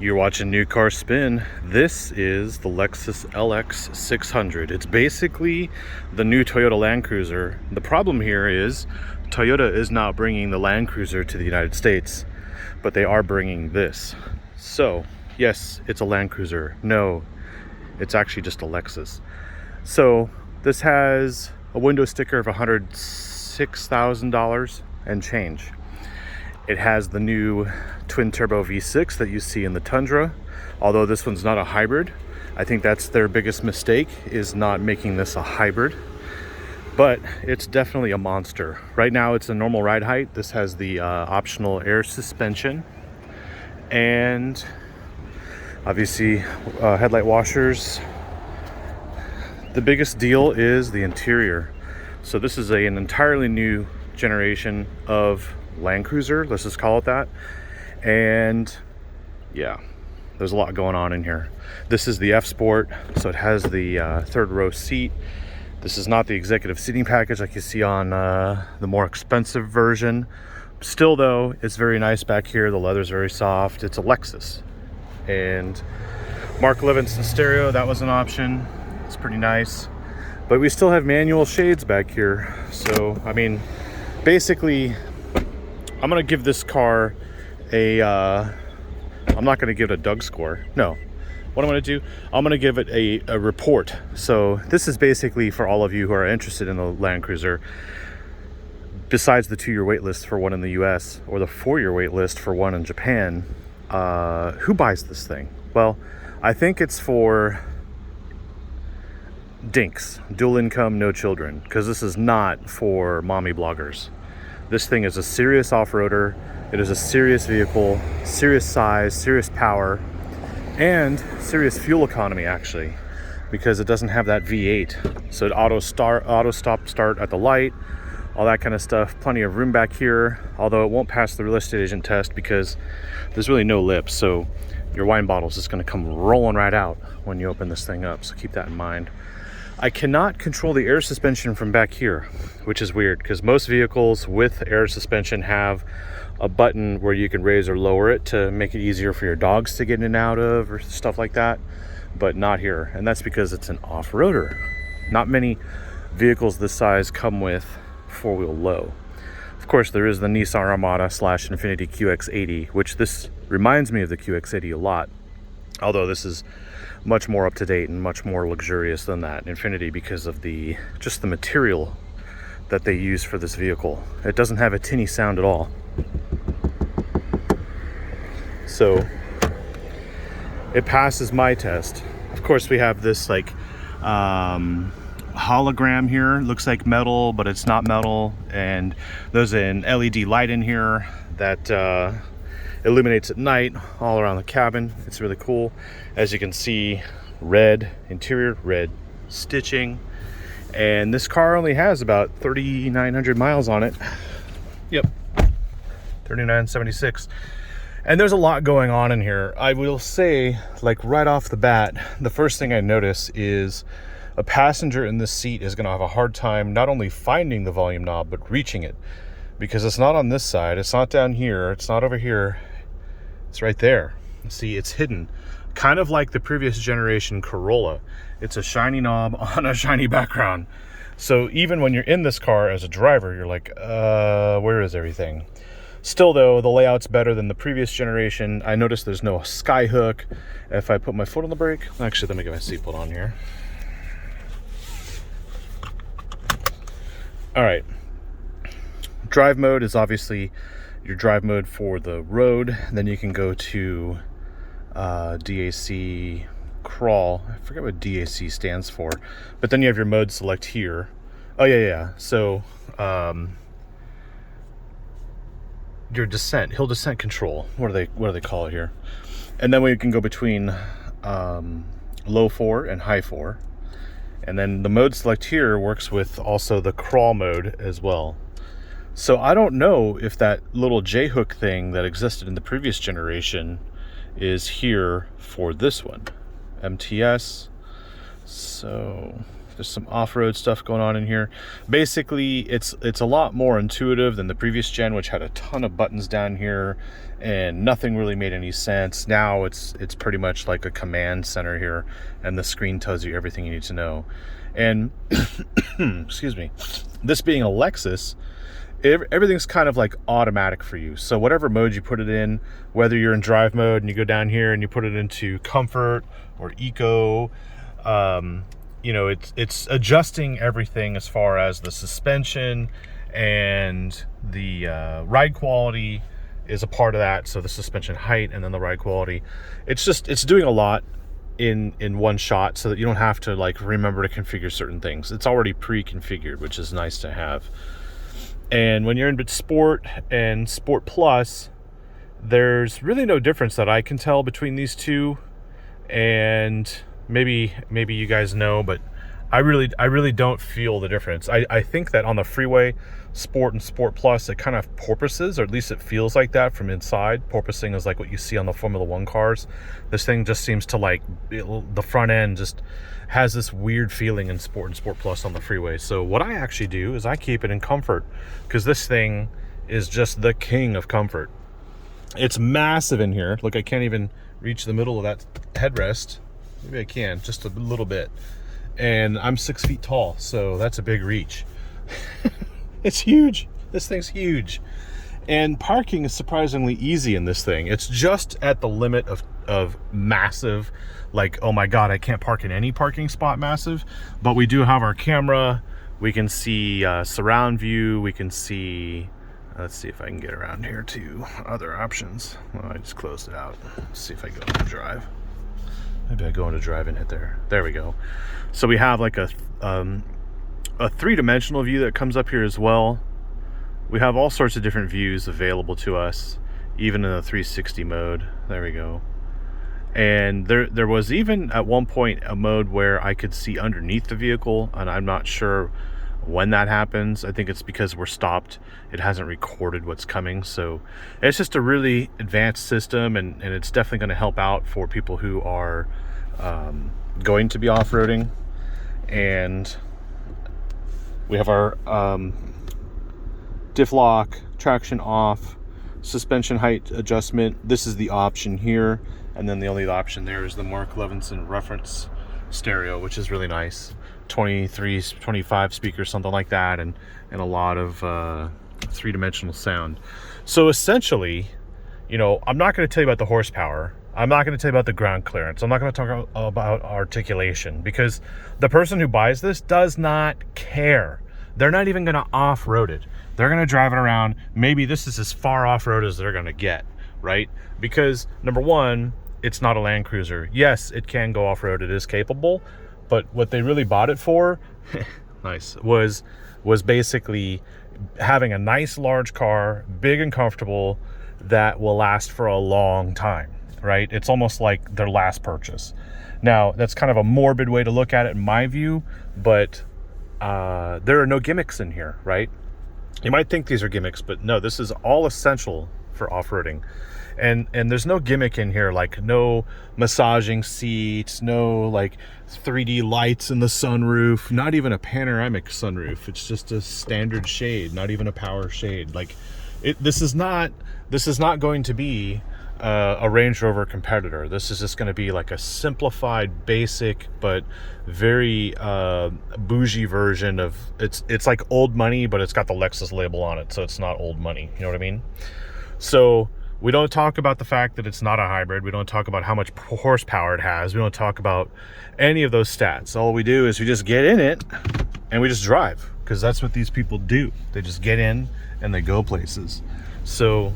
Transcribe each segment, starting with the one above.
You're watching New Car Spin. This is the Lexus LX600. It's basically the new Toyota Land Cruiser. The problem here is Toyota is not bringing the Land Cruiser to the United States, but they are bringing this. So, yes, it's a Land Cruiser. No, it's actually just a Lexus. So, this has a window sticker of $106,000 and change. It has the new twin turbo V6 that you see in the Tundra, although this one's not a hybrid. I think that's their biggest mistake, is not making this a hybrid, but it's definitely a monster. Right now it's a normal ride height. This has the optional air suspension and obviously headlight washers. The biggest deal is the interior. So this is an entirely new generation of Land Cruiser, let's just call it that. And yeah, there's a lot going on in here. This is the F Sport, so it has the third row seat. This is not the executive seating package like you see on the more expensive version. Still though, it's very nice back here. The leather's very soft. It's a Lexus. And Mark Levinson stereo, that was an option. It's pretty nice. But we still have manual shades back here. So, I mean, basically, I'm gonna give this car a, I'm not gonna give it a Doug score. No, what I'm gonna do, I'm gonna give it a report. So this is basically for all of you who are interested in the Land Cruiser. Besides the 2-year wait list for one in the US or the 4-year wait list for one in Japan, who buys this thing? Well, I think it's for dinks, dual income, no children, because this is not for mommy bloggers. This thing is a serious off-roader. It is a serious vehicle, serious size, serious power, and serious fuel economy actually, because it doesn't have that V8. So it auto stop start at the light, all that kind of stuff. Plenty of room back here, although it won't pass the real estate agent test because there's really no lip. So your wine bottle is just going to come rolling right out when you open this thing up. So keep that in mind. I cannot control the air suspension from back here, which is weird because most vehicles with air suspension have a button where you can raise or lower it to make it easier for your dogs to get in and out of or stuff like that, but not here. And that's because it's an off-roader. Not many vehicles this size come with four-wheel low. Of course, there is the Nissan Armada / Infiniti QX80, which this reminds me of the QX80 a lot, although this is much more up to date and much more luxurious than that Infiniti because of just the material that they use for this vehicle. It doesn't have a tinny sound at all. So it passes my test. Of course, we have this like hologram here. Looks like metal, but it's not metal. And there's an LED light in here that illuminates at night all around the cabin. It's really cool. As you can see, red interior, red stitching, and this car only has about 3,900 miles on it. Yep, 3,976. And there's a lot going on in here. I will say, like right off the bat, the first thing I notice is a passenger in this seat is going to have a hard time not only finding the volume knob but reaching it, because it's not on this side, it's not down here, it's not over here, it's right there. See, it's hidden, kind of like the previous generation Corolla. It's a shiny knob on a shiny background. So even when you're in this car as a driver, you're like, where is everything? Still though, the layout's better than the previous generation. I noticed there's no sky hook. If I put my foot on the brake, actually, let me get my seatbelt on here. All right. Drive mode is obviously your drive mode for the road. Then you can go to DAC crawl. I forget what DAC stands for, but then you have your mode select here. Oh yeah. So your hill descent control. What do they call it here? And then we can go between low 4 and high 4. And then the mode select here works with also the crawl mode as well. So I don't know if that little J-hook thing that existed in the previous generation is here for this one. MTS. So There's some off-road stuff going on in here. Basically, it's a lot more intuitive than the previous gen, which had a ton of buttons down here and nothing really made any sense. Now it's pretty much like a command center here, and the screen tells you everything you need to know. And excuse me, this being a Lexus, everything's kind of like automatic for you. So whatever mode you put it in, whether you're in drive mode and you go down here and you put it into comfort or eco, you know, it's adjusting everything as far as the suspension, and the ride quality is a part of that. So the suspension height and then the ride quality, it's doing a lot in one shot, so that you don't have to like remember to configure certain things. It's already pre-configured, which is nice to have. And when you're in Sport and Sport Plus, there's really no difference that I can tell between these two. And maybe you guys know, but I really don't feel the difference. I think that on the freeway, Sport and Sport Plus, it kind of porpoises, or at least it feels like that from inside. Porpoising is like what you see on the Formula One cars. This thing just seems to like, the front end just has this weird feeling in Sport and Sport Plus on the freeway. So what I actually do is I keep it in comfort, because this thing is just the king of comfort. It's massive in here. Look, I can't even reach the middle of that headrest. Maybe I can, just a little bit. And I'm 6 feet tall, so that's a big reach. It's huge. This thing's huge. And parking is surprisingly easy in this thing. It's just at the limit of massive, like, oh my God, I can't park in any parking spot massive. But we do have our camera. We can see surround view. We can see, let's see if I can get around here to other options. Well, I just closed it out. Let's see if I go into drive. Maybe I go into drive and hit there. There we go. So we have like a three-dimensional view that comes up here as well. We have all sorts of different views available to us, even in the 360 mode. There we go. And there was even at one point a mode where I could see underneath the vehicle, and I'm not sure when that happens. I think it's because we're stopped. It hasn't recorded what's coming. So it's just a really advanced system, and it's definitely going to help out for people who are going to be off-roading. And we have our diff lock, traction off, suspension height adjustment. This is the option here, and then the only option there is the Mark Levinson reference stereo, which is really nice. 23, 25 speakers, something like that, and a lot of three-dimensional sound. So essentially, you know, I'm not going to tell you about the horsepower. I'm not going to tell you about the ground clearance. I'm not going to talk about articulation, because the person who buys this does not care. They're not even going to off-road it. They're going to drive it around. Maybe this is as far off-road as they're going to get, right? Because number one, it's not a Land Cruiser. Yes, it can go off-road. It is capable. But what they really bought it for, nice, was basically having a nice large car, big and comfortable, that will last for a long time, right? It's almost like their last purchase. Now, that's kind of a morbid way to look at it in my view, but there are no gimmicks in here, right? You might think these are gimmicks, but no, this is all essential for off-roading. And there's no gimmick in here, like no massaging seats, no like 3D lights in the sunroof, not even a panoramic sunroof. It's just a standard shade, not even a power shade. Like this is not going to be a Range Rover competitor. This is just going to be like a simplified, basic, but very bougie version of it's like old money, but it's got the Lexus label on it, so it's not old money. You know what I mean? So we don't talk about the fact that it's not a hybrid. We don't talk about how much horsepower it has. We don't talk about any of those stats. All we do is we just get in it and we just drive, because that's what these people do. They just get in and they go places. So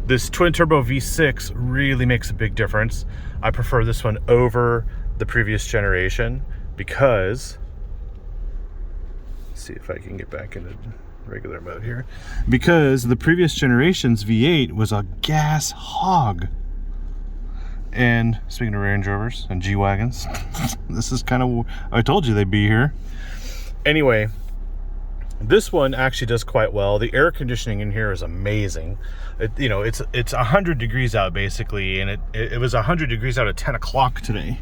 this twin turbo V6 really makes a big difference. I prefer this one over the previous generation because, let's see if I can get back into regular mode here, because the previous generation's V8 was a gas hog. And speaking of Range Rovers and G-Wagons, this is kind of, I told you they'd be here. Anyway, this one actually does quite well. The air conditioning in here is amazing. You know, it's 100 degrees out basically, and it was 100 degrees out at 10 o'clock today.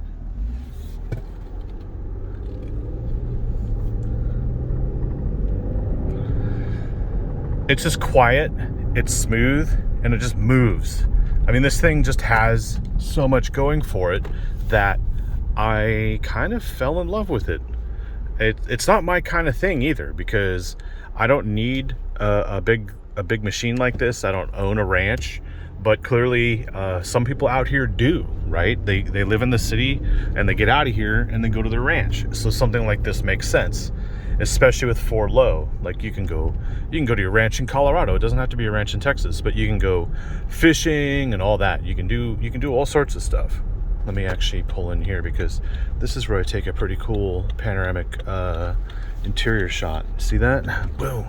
It's just quiet, it's smooth, and it just moves. I mean, this thing just has so much going for it that I kind of fell in love with it. It's not my kind of thing either, because I don't need a big machine like this. I don't own a ranch, but clearly some people out here do, right? They live in the city and they get out of here and then go to their ranch. So something like this makes sense, especially with 4 low. Like you can go to your ranch in Colorado. It doesn't have to be a ranch in Texas, but you can go fishing and all that. You can do all sorts of stuff. Let me actually pull in here, because this is where I take a pretty cool panoramic interior shot. See that? Boom.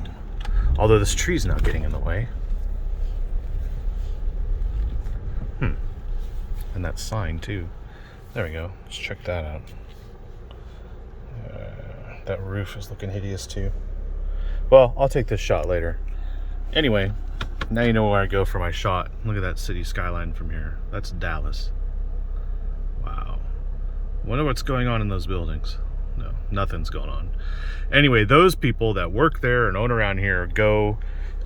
Although this tree's not getting in the way. And that sign too. There we go. Let's check that out. That roof is looking hideous too. Well, I'll take this shot later. Anyway, now you know where I go for my shot. Look at that city skyline from here. That's Dallas. Wow. Wonder what's going on in those buildings. No, nothing's going on. Anyway, those people that work there and own around here go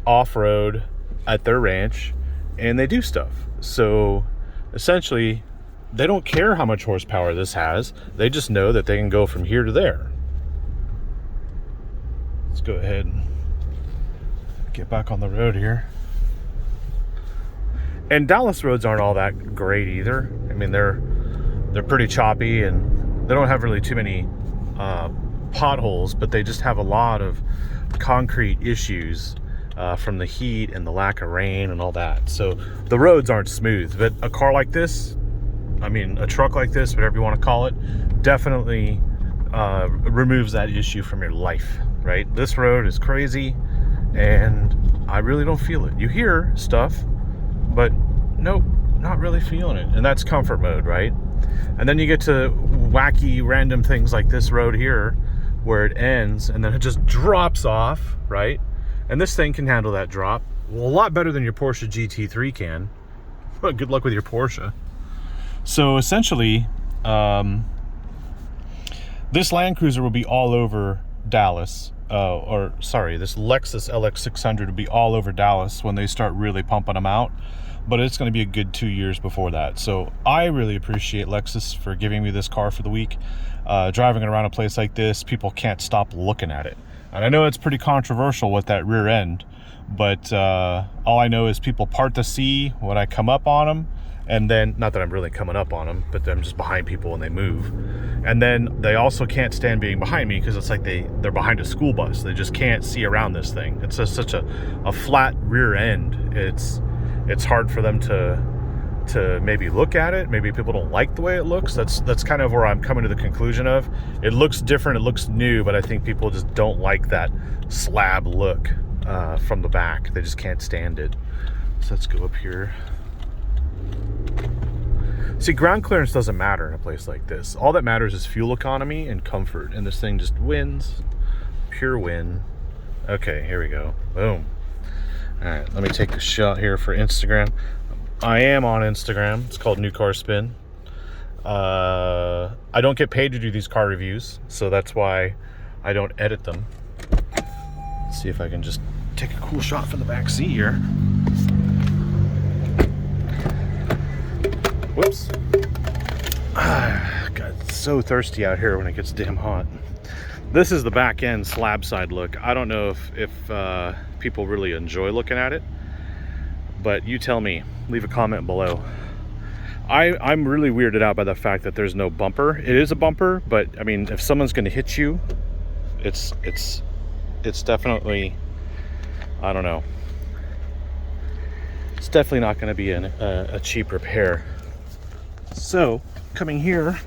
off-road at their ranch and they do stuff. So essentially, they don't care how much horsepower this has. They just know that they can go from here to there. Let's go ahead and get back on the road here. And Dallas roads aren't all that great either. I mean, they're pretty choppy, and they don't have really too many potholes, but they just have a lot of concrete issues from the heat and the lack of rain and all that. So the roads aren't smooth, but a car like this, I mean, a truck like this, whatever you want to call it, definitely removes that issue from your life, right? This road is crazy, and I really don't feel it. You hear stuff, but nope, not really feeling it. And that's comfort mode, right? And then you get to wacky random things like this road here, where it ends and then it just drops off, right? And this thing can handle that drop a lot better than your Porsche GT3 can. Good luck with your Porsche. So essentially, this Land Cruiser will be all over Dallas. This Lexus LX600 will be all over Dallas when they start really pumping them out. But it's going to be a good 2 years before that. So I really appreciate Lexus for giving me this car for the week. Driving it around a place like this, people can't stop looking at it. And I know it's pretty controversial with that rear end, but all I know is people part the C when I come up on them. And then, not that I'm really coming up on them, but I'm just behind people when they move. And then they also can't stand being behind me, because it's like they're behind a school bus. They just can't see around this thing. It's just such a flat rear end. It's hard for them to maybe look at it. Maybe people don't like the way it looks. That's kind of where I'm coming to the conclusion of. It looks different, it looks new, but I think people just don't like that slab look from the back. They just can't stand it. So let's go up here. See, ground clearance doesn't matter in a place like this. All that matters is fuel economy and comfort, and this thing just wins. Pure win. Okay, here we go. Boom. All right, let me take a shot here for Instagram. I am on Instagram. It's called New Car Spin. I don't get paid to do these car reviews, so that's why I don't edit them. Let's see if I can just take a cool shot from the back seat here. Whoops. God, it's so thirsty out here when it gets damn hot. This is the back end slab side look. I don't know if people really enjoy looking at it, but you tell me. Leave a comment below. I'm really weirded out by the fact that there's no bumper. It is a bumper, but I mean, if someone's going to hit you, it's definitely, I don't know. It's definitely not going to be a cheap repair. So coming here,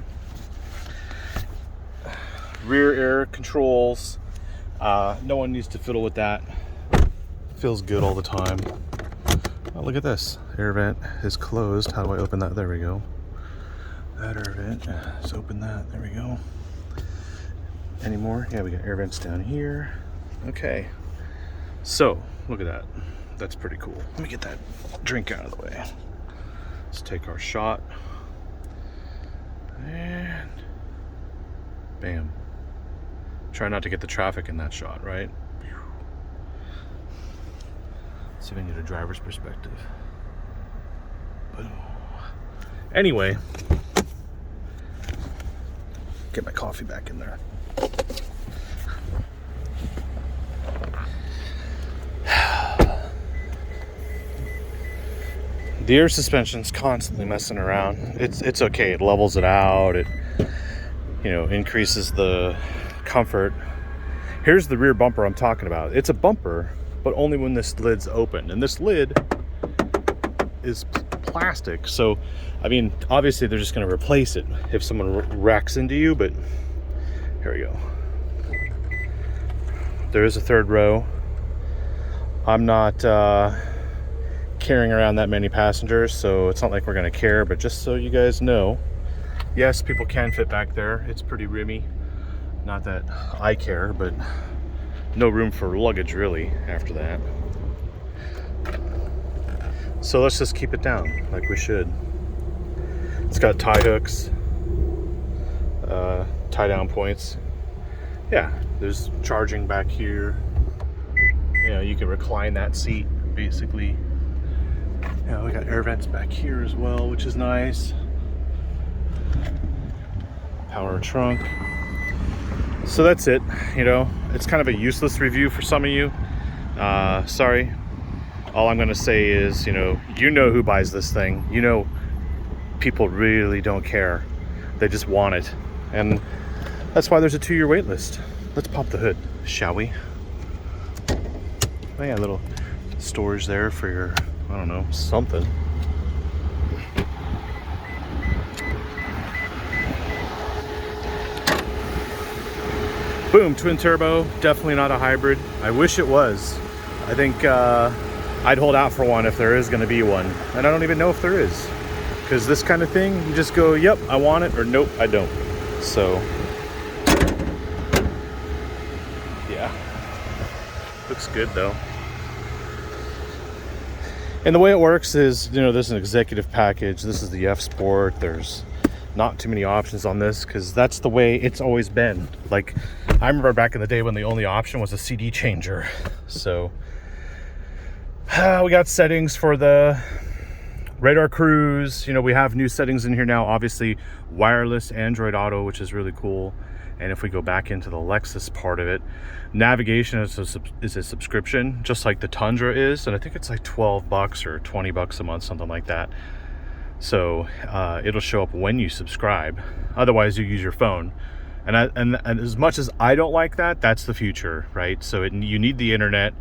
rear air controls. No one needs to fiddle with that. Feels good all the time. Oh, look at this. Air vent is closed. How do I open that? There we go. That air vent. Let's open that. There we go. Any more? Yeah, we got air vents down here. Okay. So, look at that. That's pretty cool. Let me get that drink out of the way. Let's take our shot. And bam. Try not to get the traffic in that shot, right? See if I can get a driver's perspective. Boom. Anyway, get my coffee back in there. The air suspension's constantly messing around. It's okay. It levels it out. It, you know, increases the comfort. Here's the rear bumper I'm talking about. It's a bumper, but only when this lid's open. And this lid is plastic. So, I mean, obviously they're just going to replace it if someone wrecks into you, but here we go. There is a third row. I'm not carrying around that many passengers, so it's not like we're going to care, but just so you guys know, yes, people can fit back there. It's pretty roomy. Not that I care, but no room for luggage really after that. So let's just keep it down like we should. It's got tie hooks, tie down points. Yeah, there's charging back here. You know, you can recline that seat basically. You know, we got air vents back here as well, which is nice. Power trunk. So that's it. You know, it's kind of a useless review for some of you. Sorry. All I'm going to say is, you know who buys this thing. You know, people really don't care. They just want it. And that's why there's a 2-year wait list. Let's pop the hood, shall we? Oh yeah, a little storage there for your, I don't know, something. Boom, twin turbo, definitely not a hybrid. I wish it was. I think I'd hold out for one if there is gonna be one. And I don't even know if there is. Because this kind of thing, you just go, yep, I want it, or nope, I don't. So, yeah. Looks good though. And the way it works is, you know, this is an executive package. This is the F Sport. There's not too many options on this because that's the way it's always been. Like, I remember back in the day when the only option was a CD changer. So we got settings for the radar cruise. You know, we have new settings in here now. Obviously, wireless Android Auto, which is really cool. And if we go back into the Lexus part of it, navigation is a subscription, just like the Tundra is. And I think it's like $12 or $20 a month, something like that. So it'll show up when you subscribe. Otherwise, you use your phone. And as much as I don't like that, that's the future, right? So you need the internet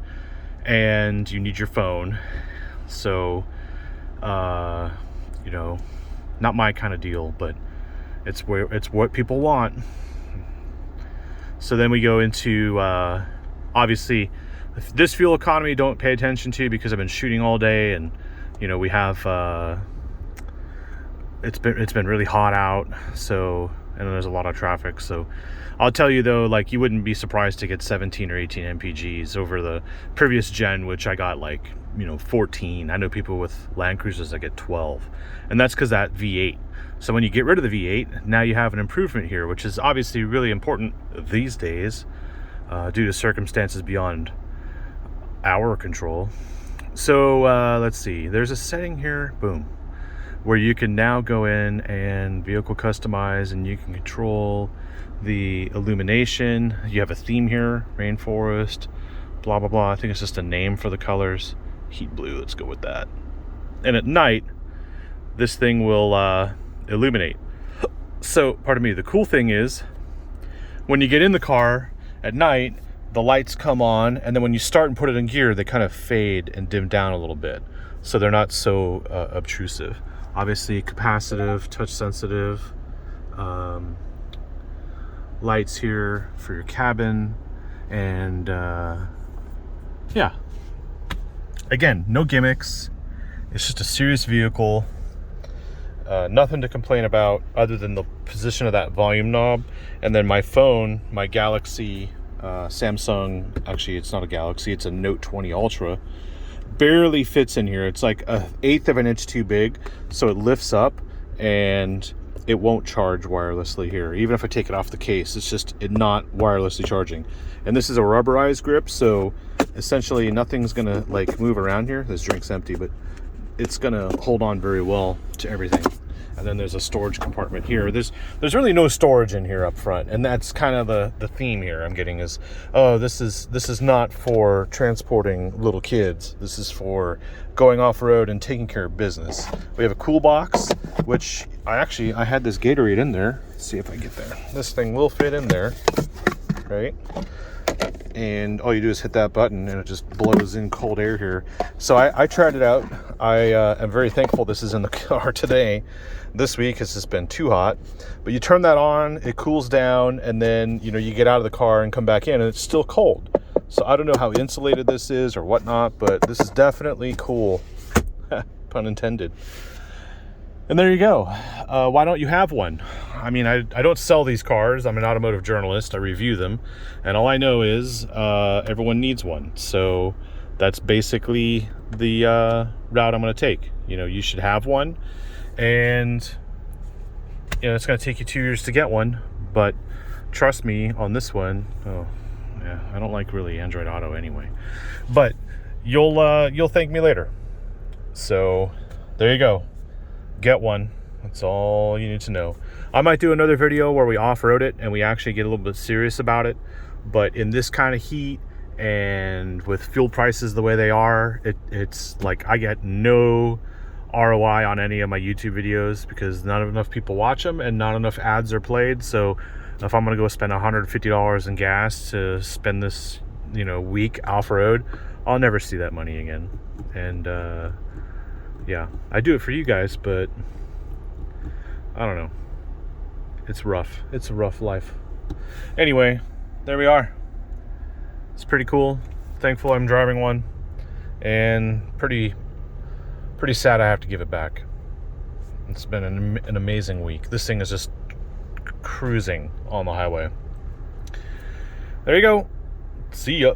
and you need your phone. So, you know, not my kind of deal, but it's what people want. So then we go into, obviously, this fuel economy don't pay attention to because I've been shooting all day, and, you know, we have, it's been really hot out, so, and there's a lot of traffic. So I'll tell you though, like, you wouldn't be surprised to get 17 or 18 mpgs over the previous gen, which I got like, you know, 14. I know people with Land Cruisers that get 12, and that's because that V8. So when you get rid of the V8, now you have an improvement here, which is obviously really important these days due to circumstances beyond our control. So let's see, there's a setting here, boom, where you can now go in and vehicle customize, and you can control the illumination. You have a theme here, rainforest, blah, blah, blah. I think it's just a name for the colors. Heat blue, let's go with that. And at night, this thing will illuminate. So, pardon me, the cool thing is, when you get in the car at night, the lights come on, and then when you start and put it in gear, they kind of fade and dim down a little bit. So they're not so obtrusive. Obviously, capacitive, touch sensitive, lights here for your cabin, and yeah. Again, no gimmicks. It's just a serious vehicle. Nothing to complain about other than the position of that volume knob. And then my phone, my Galaxy, Samsung, actually it's not a Galaxy, it's a Note 20 Ultra, barely fits in here. It's like 1/8 of an inch too big, so it lifts up and it won't charge wirelessly here. Even if I take it off the case, it's just not wirelessly charging. And this is a rubberized grip, so essentially nothing's gonna like move around here. This drink's empty, but it's gonna hold on very well to everything. And then there's a storage compartment here. There's really no storage in here up front, and that's kind of the theme here I'm getting is, oh, this is not for transporting little kids. This is for going off-road and taking care of business. We have a cool box, which I had this Gatorade in there. Let's see if I get there. This thing will fit in there, right? And all you do is hit that button and it just blows in cold air here. So I tried it out. I am very thankful this is in the car today. This week has just been too hot. But you turn that on, it cools down, and then you get out of the car and come back in and it's still cold. So I don't know how insulated this is or whatnot, but this is definitely cool. Pun intended. And there you go. Why don't you have one? I mean, I don't sell these cars. I'm an automotive journalist. I review them. And all I know is everyone needs one. So that's basically the route I'm going to take. You should have one. And, it's going to take you 2 years to get one. But trust me on this one. Oh, yeah, I don't like really Android Auto anyway. But you'll thank me later. So there you go. Get one. That's all you need to know. I might do another video where we off-road it and we actually get a little bit serious about it. But in this kind of heat and with fuel prices the way they are, it's like I get no ROI on any of my YouTube videos because not enough people watch them and not enough ads are played. So if I'm gonna go spend $150 in gas to spend this week off-road, I'll never see that money again. And yeah, I do it for you guys, but I don't know. It's rough. It's a rough life. Anyway, there we are. It's pretty cool. Thankful I'm driving one, and pretty sad I have to give it back. It's been an amazing week. This thing is just cruising on the highway. There you go. See ya.